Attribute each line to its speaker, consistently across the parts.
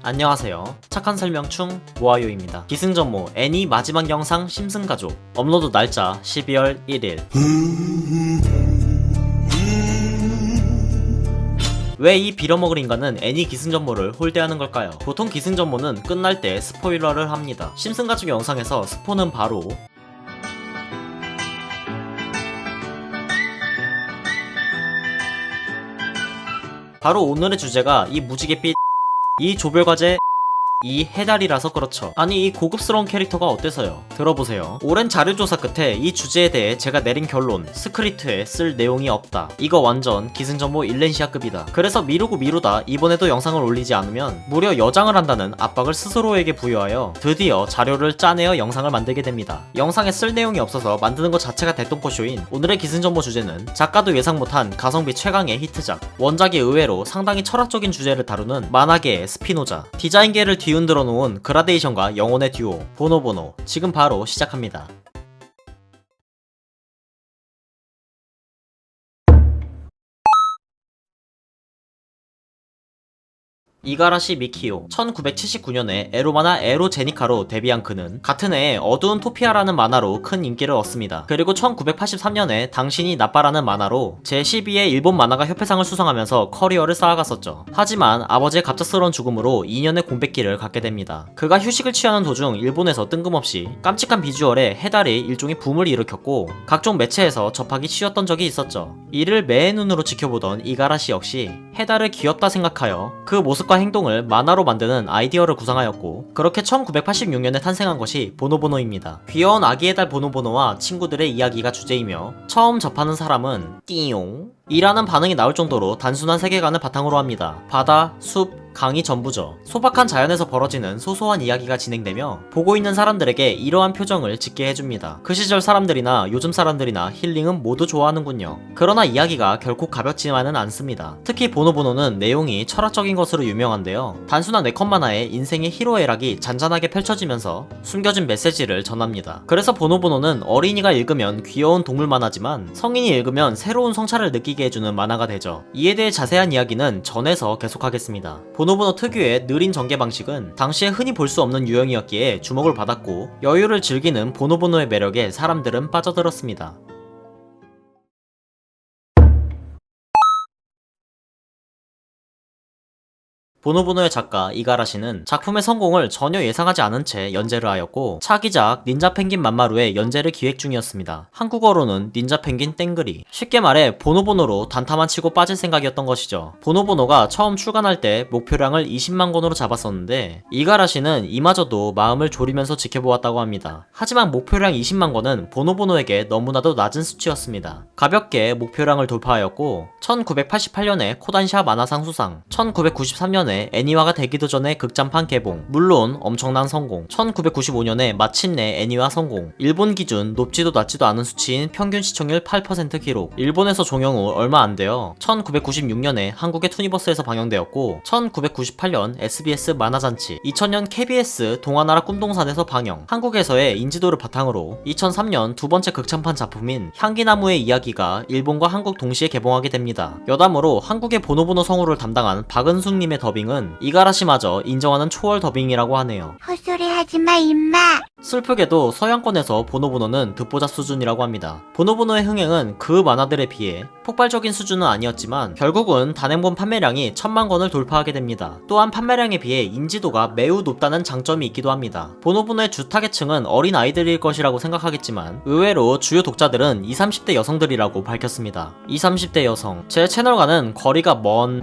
Speaker 1: 안녕하세요. 착한 설명충 모아요입니다. 기승전모 애니 마지막 영상 심승가족 업로드 날짜 12월 1일. 왜 이 빌어먹을 인간은 애니 기승전모를 홀대하는 걸까요? 보통 기승전모는 끝날 때 스포일러를 합니다. 심승가족 영상에서 스포는 바로 오늘의 주제가 이 무지개 이 조별과제 이 해달이라서 그렇죠. 아니 이 고급스러운 캐릭터가 어때서요? 들어보세요. 오랜 자료조사 끝에 이 주제에 대해 제가 내린 결론, 스크립트에 쓸 내용이 없다. 이거 완전 기승전모 일렌시아급이다. 그래서 미루다 이번에도 영상을 올리지 않으면 무려 여장을 한다는 압박을 스스로에게 부여하여 드디어 자료를 짜내어 영상을 만들게 됩니다. 영상에 쓸 내용이 없어서 만드는 것 자체가 대똥꼬쇼인 오늘의 기승전모 주제는 작가도 예상 못한 가성비 최강의 히트작, 원작이 의외로 상당히 철학적인 주제를 다루는 만화계의 스피노자, 디자인계를 뒤흔들어 놓은 그라데이션과 영혼의 듀오 보노보노, 지금 바로 시작합니다. 이가라시 미키오. 1979년에 에로만화 에로제니카로 데뷔한 그는 같은 해에 어두운 토피아라는 만화로 큰 인기를 얻습니다. 그리고 1983년에 당신이 나빠라는 만화로 제12회 일본 만화가 협회상을 수상하면서 커리어를 쌓아갔었죠. 하지만 아버지의 갑작스러운 죽음으로 2년의 공백기를 갖게 됩니다. 그가 휴식을 취하는 도중 일본에서 뜬금없이 깜찍한 비주얼의 해달이 일종의 붐을 일으켰고 각종 매체에서 접하기 쉬웠던 적이 있었죠. 이를 매의 눈으로 지켜보던 이가라시 역시 해달을 귀엽다 생각하여 그 모습과 행동을 만화로 만드는 아이디어를 구상하였고, 그렇게 1986년에 탄생한 것이 보노보노입니다. 귀여운 아기의 달 보노보노와 친구들의 이야기가 주제이며 처음 접하는 사람은 띠용 이라는 반응이 나올 정도로 단순한 세계관을 바탕으로 합니다. 바다, 숲, 강이 전부죠. 소박한 자연에서 벌어지는 소소한 이야기가 진행되며 보고 있는 사람들에게 이러한 표정을 짓게 해줍니다. 그 시절 사람들이나 요즘 사람들이나 힐링은 모두 좋아하는군요. 그러나 이야기가 결코 가볍지만은 않습니다. 특히 보노보노는 내용이 철학적인 것으로 유명한데요. 단순한 네컷 만화의 인생의 희로애락이 잔잔하게 펼쳐지면서 숨겨진 메시지를 전합니다. 그래서 보노보노는 어린이가 읽으면 귀여운 동물 만화지만 성인이 읽으면 새로운 성찰을 느끼게 해주는 만화가 되죠. 이에 대해 자세한 이야기는 전에서 계속하겠습니다. 보노보노 특유의 느린 전개 방식은 당시에 흔히 볼 수 없는 유형이었기에 주목을 받았고, 여유를 즐기는 보노보노의 매력에 사람들은 빠져들었습니다. 보노보노의 작가 이가라시는 작품의 성공을 전혀 예상하지 않은 채 연재를 하였고, 차기작 닌자 펭귄 만마루의 연재를 기획 중이었습니다. 한국어로는 닌자 펭귄 땡그리. 쉽게 말해 보노보노로 단타만 치고 빠질 생각이었던 것이죠. 보노보노가 처음 출간할 때 목표량을 20만 권으로 잡았었는데 이가라시는 이마저도 마음을 졸이면서 지켜보았다고 합니다. 하지만 목표량 20만 권은 보노보노에게 너무나도 낮은 수치였습니다. 가볍게 목표량을 돌파하였고 1988년에 코단샤 만화상 수상, 1993년에 애니화가 되기도 전에 극장판 개봉, 물론 엄청난 성공. 1995년에 마침내 애니화 성공. 일본 기준 높지도 낮지도 않은 수치인 평균 시청률 8% 기록. 일본에서 종영 후 얼마 안 되어 1996년에 한국의 투니버스에서 방영되었고 1998년 SBS 만화잔치, 2000년 KBS 동화나라 꿈동산에서 방영. 한국에서의 인지도를 바탕으로 2003년 두 번째 극장판 작품인 향기나무의 이야기가 일본과 한국 동시에 개봉하게 됩니다. 여담으로 한국의 보노보노 성우를 담당한 박은숙님의 더빙은 이가라시마저 인정하는 초월 더빙이라고 하네요.
Speaker 2: 헛소리 하지마 임마.
Speaker 1: 슬프게도 서양권에서 보노보노는 듣보잡 수준이라고 합니다. 보노보노의 흥행은 그 만화들에 비해 폭발적인 수준은 아니었지만 결국은 단행본 판매량이 1000만 권을 돌파하게 됩니다. 또한 판매량에 비해 인지도가 매우 높다는 장점이 있기도 합니다. 보노보노의 주 타겟층은 어린 아이들일 것이라고 생각하겠지만 의외로 주요 독자들은 20, 30대 여성들이라고 밝혔습니다. 20, 30대 여성, 제 채널과는 거리가 먼...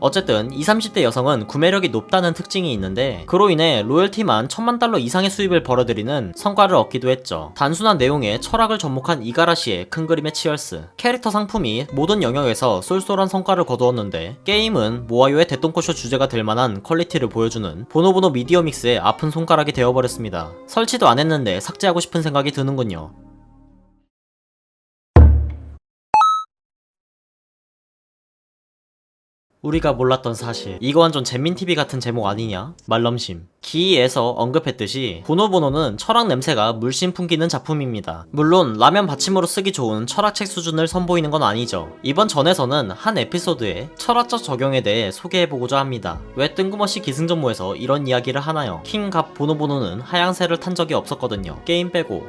Speaker 1: 어쨌든 20, 30대 여성은 구매력이 높다는 특징이 있는데 그로 인해 로열티만 1000만 달러 이상의 수입을 벌어들이는 성과를 얻기도 했죠. 단순한 내용에 철학을 접목한 이가라시의 큰 그림의 치얼스, 캐릭터 상품이 모든 영역에서 쏠쏠한 성과를 거두었는데 게임은 모아요의 대똥꼬쇼 주제가 될 만한 퀄리티를 보여주는 보노보노 미디어 믹스의 아픈 손가락이 되어버렸습니다. 설치도 안 했는데 삭제하고 싶은 생각이 드는군요. 우리가 몰랐던 사실. 이거 완전 잼민TV 같은 제목 아니냐? 말넘심. 기이에서 언급했듯이 보노보노는 철학 냄새가 물씬 풍기는 작품입니다. 물론 라면 받침으로 쓰기 좋은 철학책 수준을 선보이는 건 아니죠. 이번 전에서는 한 에피소드에 철학적 적용에 대해 소개해보고자 합니다. 왜 뜬금없이 기승전모에서 이런 이야기를 하나요? 킹갑 보노보노는 하향세를 탄 적이 없었거든요. 게임 빼고.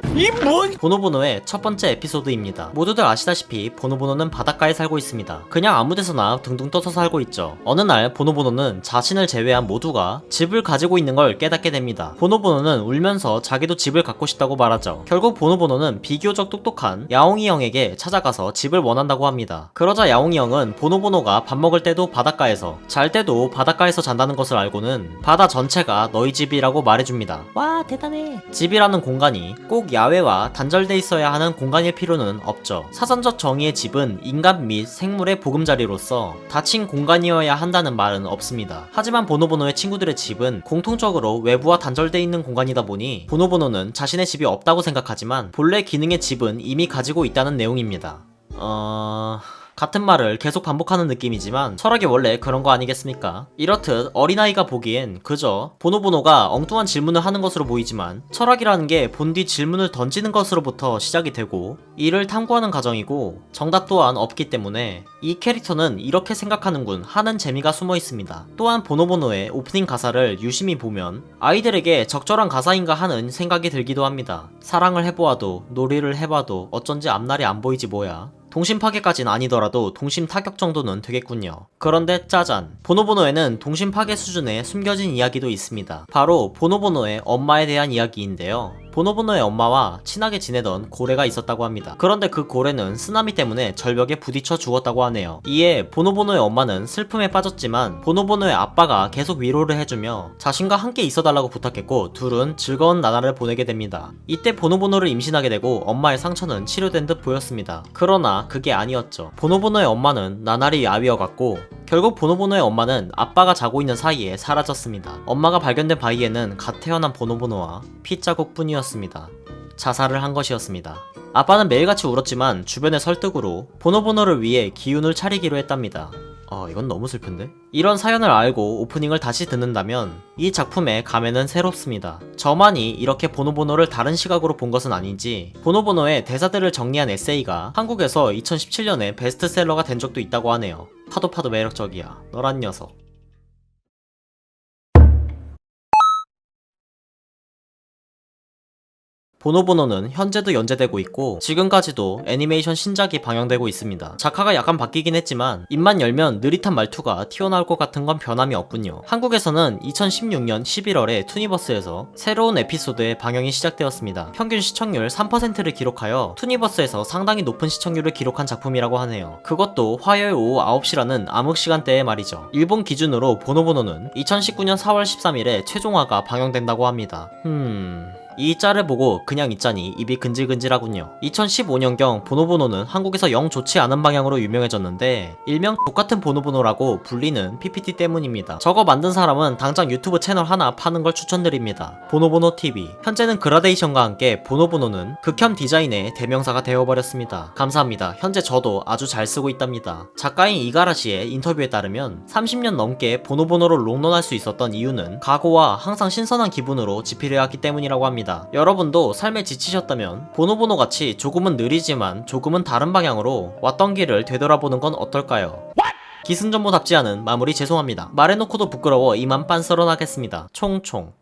Speaker 1: 보노보노의 첫 번째 에피소드입니다. 모두들 아시다시피 보노보노는 바닷가에 살고 있습니다. 그냥 아무데서나 둥둥 떠서 살고 있죠. 어느 날 보노보노는 자신을 제외한 모두가 집을 가지고 있는 걸 깨닫게 됩니다. 보노보노는 울면서 자기도 집을 갖고 싶다고 말하죠. 결국 보노보노는 비교적 똑똑한 야옹이 형에게 찾아가서 집을 원한다고 합니다. 그러자 야옹이 형은 보노보노가 밥 먹을 때도 바닷가에서, 잘 때도 바닷가에서 잔다는 것을 알고는 바다 전체가 너희 집이라고 말해줍니다. 와, 대단해. 집이라는 공간이 꼭 야외와 단절돼 있어야 하는 공간일 필요는 없죠. 사전적 정의의 집은 인간 및 생물의 보금자리로서 닫힌 공간이어야 한다는 말은 없습니다. 하지만 보노보노의 친구들의 집은 공통적으로 외부와 단절돼 있는 공간이다 보니 보노보노는 자신의 집이 없다고 생각하지만 본래 기능의 집은 이미 가지고 있다는 내용입니다. 같은 말을 계속 반복하는 느낌이지만 철학이 원래 그런 거 아니겠습니까? 이렇듯 어린아이가 보기엔 그저 보노보노가 엉뚱한 질문을 하는 것으로 보이지만 철학이라는 게 본뒤 질문을 던지는 것으로부터 시작이 되고 이를 탐구하는 과정이고 정답 또한 없기 때문에 이 캐릭터는 이렇게 생각하는군 하는 재미가 숨어 있습니다. 또한 보노보노의 오프닝 가사를 유심히 보면 아이들에게 적절한 가사인가 하는 생각이 들기도 합니다. 사랑을 해보아도 놀이를 해봐도 어쩐지 앞날이 안 보이지 뭐야. 동심 파괴까진 아니더라도 동심 타격 정도는 되겠군요. 그런데 짜잔, 보노보노에는 동심 파괴 수준의 숨겨진 이야기도 있습니다. 바로 보노보노의 엄마에 대한 이야기인데요. 보노보노의 엄마와 친하게 지내던 고래가 있었다고 합니다. 그런데 그 고래는 쓰나미 때문에 절벽에 부딪혀 죽었다고 하네요. 이에 보노보노의 엄마는 슬픔에 빠졌지만 보노보노의 아빠가 계속 위로를 해주며 자신과 함께 있어달라고 부탁했고 둘은 즐거운 나날을 보내게 됩니다. 이때 보노보노를 임신하게 되고 엄마의 상처는 치료된 듯 보였습니다. 그러나 그게 아니었죠. 보노보노의 엄마는 나날이 야위어갔고 결국 보노보노의 엄마는 아빠가 자고 있는 사이에 사라졌습니다. 엄마가 발견된 바위에는 갓 태어난 보노보노와 핏자국뿐이었습니다. 자살을 한 것이었습니다. 아빠는 매일같이 울었지만 주변의 설득으로 보노보노를 위해 기운을 차리기로 했답니다. 이건 너무 슬픈데? 이런 사연을 알고 오프닝을 다시 듣는다면 이 작품의 감회는 새롭습니다. 저만이 이렇게 보노보노를 다른 시각으로 본 것은 아닌지 보노보노의 대사들을 정리한 에세이가 한국에서 2017년에 베스트셀러가 된 적도 있다고 하네요. 파도 매력적이야. 너란 녀석. 보노보노는 현재도 연재되고 있고 지금까지도 애니메이션 신작이 방영되고 있습니다. 작화가 약간 바뀌긴 했지만 입만 열면 느릿한 말투가 튀어나올 것 같은 건 변함이 없군요. 한국에서는 2016년 11월에 투니버스에서 새로운 에피소드의 방영이 시작되었습니다. 평균 시청률 3%를 기록하여 투니버스에서 상당히 높은 시청률을 기록한 작품이라고 하네요. 그것도 화요일 오후 9시라는 암흑 시간대에 말이죠. 일본 기준으로 보노보노는 2019년 4월 13일에 최종화가 방영된다고 합니다. 이 짤을 보고 그냥 있자니 입이 근질근질하군요. 2015년경 보노보노는 한국에서 영 좋지 않은 방향으로 유명해졌는데 일명 똑같은 보노보노라고 불리는 PPT 때문입니다. 저거 만든 사람은 당장 유튜브 채널 하나 파는 걸 추천드립니다. 보노보노TV. 현재는 그라데이션과 함께 보노보노는 극혐 디자인의 대명사가 되어버렸습니다. 감사합니다. 현재 저도 아주 잘 쓰고 있답니다. 작가인 이가라시의 인터뷰에 따르면 30년 넘게 보노보노를 롱런할 수 있었던 이유는 각오와 항상 신선한 기분으로 집필해왔기 때문이라고 합니다. 여러분도 삶에 지치셨다면 보노보노 같이 조금은 느리지만 조금은 다른 방향으로 왔던 길을 되돌아보는 건 어떨까요? 기승전모답지 않은 마무리 죄송합니다. 말해놓고도 부끄러워 이만 빤스런하겠습니다. 총총.